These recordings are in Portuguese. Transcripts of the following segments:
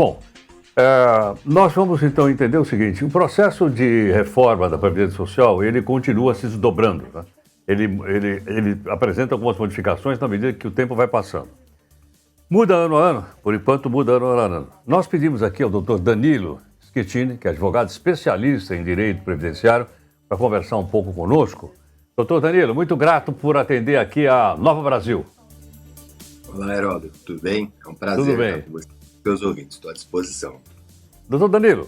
Bom, nós vamos então entender o seguinte: o processo de reforma da Previdência Social, ele continua se desdobrando, né? Ele apresenta algumas modificações na medida que o tempo vai passando. Muda ano a ano, por enquanto muda ano a ano. Nós pedimos aqui ao doutor Danilo Schettini, que é advogado especialista em direito previdenciário, para conversar um pouco conosco. Doutor Danilo, muito grato por atender aqui a Nova Brasil. Olá, Heródoto, tudo bem? É um prazer estar com você e meus ouvintes, estou à disposição. Doutor Danilo,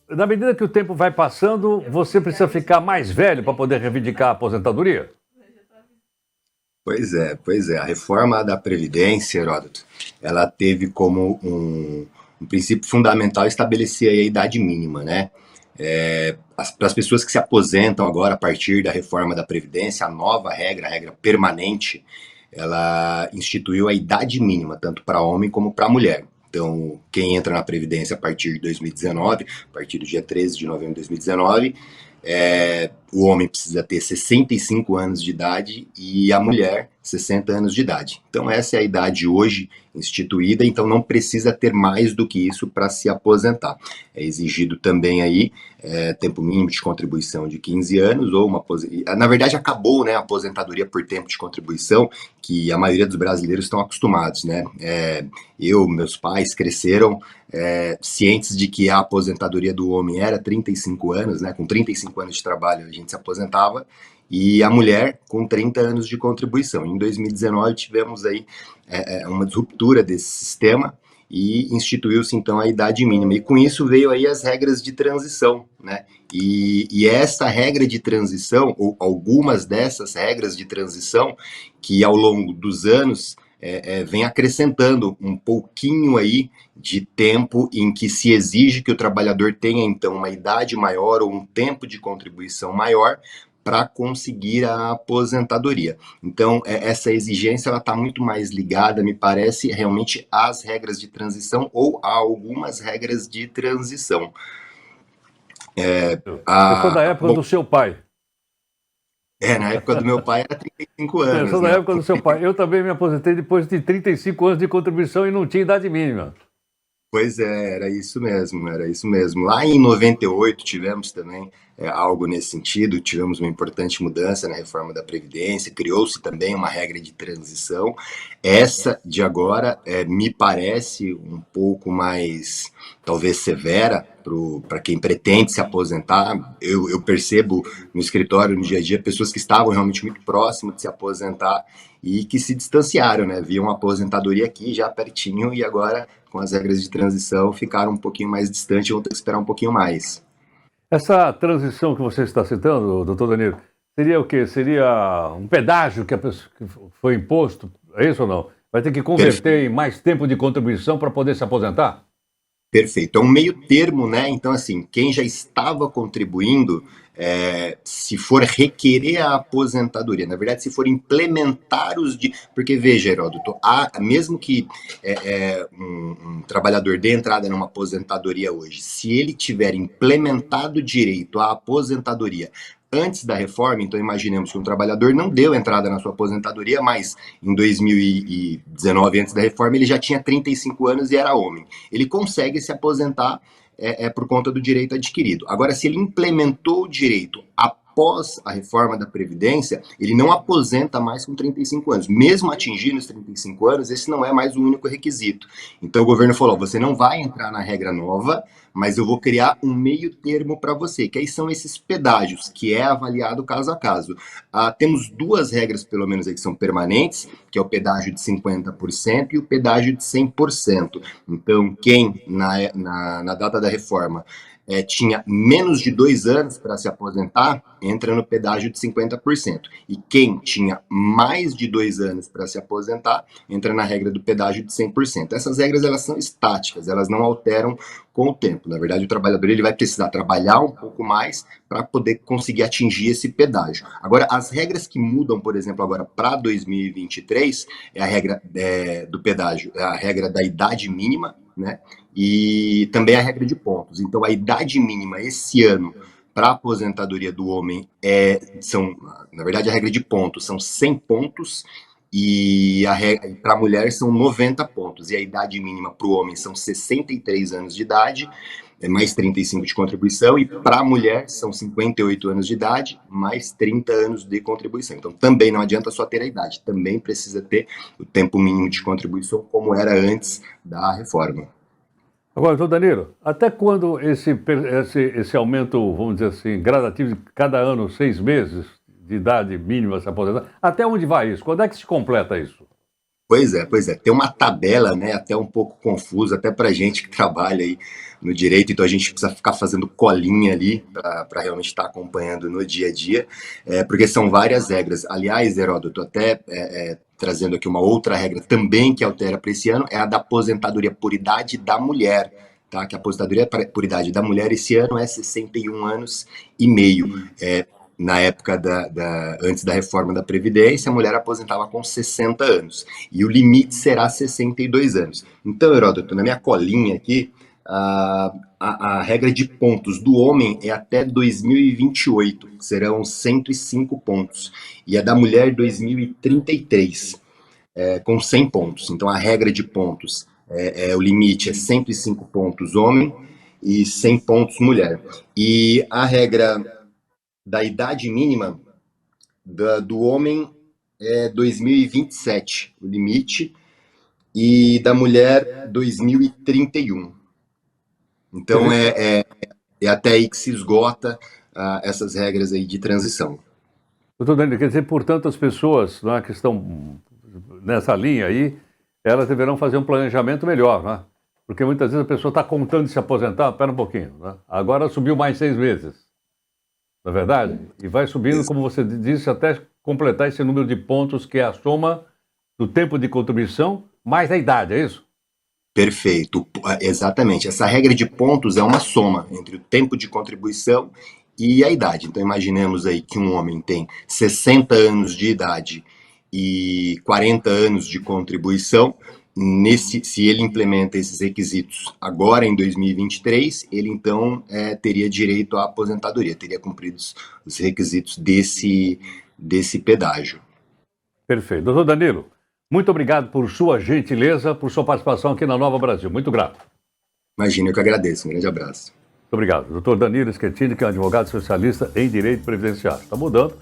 na medida que o tempo vai passando, você precisa ficar mais velho para poder reivindicar a aposentadoria? Pois é. A reforma da Previdência, Heródoto, ela teve como um princípio fundamental estabelecer a idade mínima, né? Para as pessoas que se aposentam agora a partir da reforma da Previdência, a nova regra, a regra permanente, ela instituiu a idade mínima, tanto para homem como para mulher. Então, quem entra na Previdência a partir de 2019, a partir do dia 13 de novembro de 2019, o homem precisa ter 65 anos de idade e a mulher 60 anos de idade. Então essa é a idade hoje instituída, então não precisa ter mais do que isso para se aposentar. É exigido também aí tempo mínimo de contribuição de 15 anos, ou na verdade acabou, né, a aposentadoria por tempo de contribuição, que a maioria dos brasileiros estão acostumados, né? Meus pais cresceram cientes de que a aposentadoria do homem era 35 anos, né? Com 35 anos de trabalho a gente se aposentava, e a mulher com 30 anos de contribuição. Em 2019 tivemos aí uma disruptura desse sistema e instituiu-se então a idade mínima. E com isso veio aí as regras de transição, né? E essa regra de transição, ou algumas dessas regras de transição, que ao longo dos anos vem acrescentando um pouquinho aí de tempo em que se exige que o trabalhador tenha então uma idade maior ou um tempo de contribuição maior para conseguir a aposentadoria. Então, essa exigência ela está muito mais ligada, me parece, realmente às regras de transição ou a algumas regras de transição. Eu sou da época do seu pai. Na época do meu pai era 35 anos. Eu sou da época do seu pai. Eu também me aposentei depois de 35 anos de contribuição e não tinha idade mínima. Pois era isso mesmo. Lá em 98 tivemos também algo nesse sentido, tivemos uma importante mudança na reforma da Previdência, criou-se também uma regra de transição. Essa de agora me parece um pouco mais, talvez, severa para quem pretende se aposentar. Eu percebo no escritório, no dia a dia, pessoas que estavam realmente muito próximas de se aposentar e que se distanciaram, né? Viam a aposentadoria aqui já pertinho e agora, com as regras de transição, ficaram um pouquinho mais distantes e vão ter que esperar um pouquinho mais. Essa transição que você está citando, doutor Danilo, seria o quê? Seria um pedágio que foi imposto? É isso ou não? Vai ter que converter em mais tempo de contribuição para poder se aposentar? Perfeito. É um meio termo, né? Então, assim, quem já estava contribuindo, se for requerer a aposentadoria, na verdade, se for implementar porque, veja, Heródoto, mesmo que um trabalhador dê entrada numa aposentadoria hoje, se ele tiver implementado direito à aposentadoria antes da reforma, então imaginemos que um trabalhador não deu entrada na sua aposentadoria, mas em 2019, antes da reforma, ele já tinha 35 anos e era homem. Ele consegue se aposentar por conta do direito adquirido. Agora, se ele implementou o direito após a reforma da Previdência, ele não aposenta mais com 35 anos. Mesmo atingindo os 35 anos, esse não é mais o único requisito. Então o governo falou, você não vai entrar na regra nova, mas eu vou criar um meio termo para você, que aí são esses pedágios, que é avaliado caso a caso. Temos duas regras, pelo menos, aí, que são permanentes, que é o pedágio de 50% e o pedágio de 100%. Então, quem, na data da reforma, tinha menos de 2 anos para se aposentar, entra no pedágio de 50%. E quem tinha mais de 2 anos para se aposentar, entra na regra do pedágio de 100%. Essas regras elas são estáticas, elas não alteram com o tempo. Na verdade, o trabalhador ele vai precisar trabalhar um pouco mais para poder conseguir atingir esse pedágio. Agora, as regras que mudam, por exemplo, agora para 2023, é a regra do pedágio, é a regra da idade mínima, né? E também a regra de pontos. Então, a idade mínima esse ano para a aposentadoria do homem na verdade, a regra de pontos são 100 pontos e para a mulher são 90 pontos, e a idade mínima para o homem são 63 anos de idade, mais 35 de contribuição, e para a mulher são 58 anos de idade, mais 30 anos de contribuição. Então também não adianta só ter a idade, também precisa ter o tempo mínimo de contribuição, como era antes da reforma. Agora, doutor Danilo, até quando esse aumento, vamos dizer assim, gradativo de cada ano, 6 meses de idade mínima se aposentar, até onde vai isso? Quando é que se completa isso? Pois é. Tem uma tabela, né, até um pouco confusa, até para gente que trabalha aí no direito, então a gente precisa ficar fazendo colinha ali para realmente estar acompanhando no dia a dia, porque são várias regras. Aliás, Heródoto, até trazendo aqui uma outra regra também que altera para esse ano, é a da aposentadoria por idade da mulher. Tá? Que a aposentadoria por idade da mulher esse ano é 61 anos e meio. Na época antes da reforma da Previdência, a mulher aposentava com 60 anos. E o limite será 62 anos. Então, Heródoto, na minha colinha aqui, a regra de pontos do homem é até 2028, que serão 105 pontos. E a da mulher, 2033, com 100 pontos. Então, a regra de pontos, o limite é 105 pontos homem e 100 pontos mulher. E a regra da idade mínima do homem é 2027, o limite, e da mulher 2031. Então é até aí que se esgota essas regras aí de transição. Doutor Danilo, quer dizer, portanto, as pessoas que estão nessa linha aí, elas deverão fazer um planejamento melhor, né? Porque muitas vezes a pessoa está contando de se aposentar, espera um pouquinho, né? Agora subiu mais 6 meses. Não é verdade? E vai subindo, como você disse, até completar esse número de pontos que é a soma do tempo de contribuição mais a idade, é isso? Perfeito, exatamente. Essa regra de pontos é uma soma entre o tempo de contribuição e a idade. Então imaginemos aí que um homem tem 60 anos de idade e 40 anos de contribuição. Se ele implementa esses requisitos agora em 2023, ele então teria direito à aposentadoria, teria cumprido os requisitos desse pedágio. Perfeito. Doutor Danilo, muito obrigado por sua gentileza, por sua participação aqui na Nova Brasil. Muito grato. Imagina, eu que agradeço. Um grande abraço. Muito obrigado. Doutor Danilo Schettini, que é um advogado especialista em direito previdenciário. Está mudando,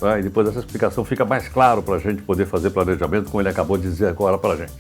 né? E depois dessa explicação fica mais claro para a gente poder fazer planejamento, como ele acabou de dizer agora para a gente.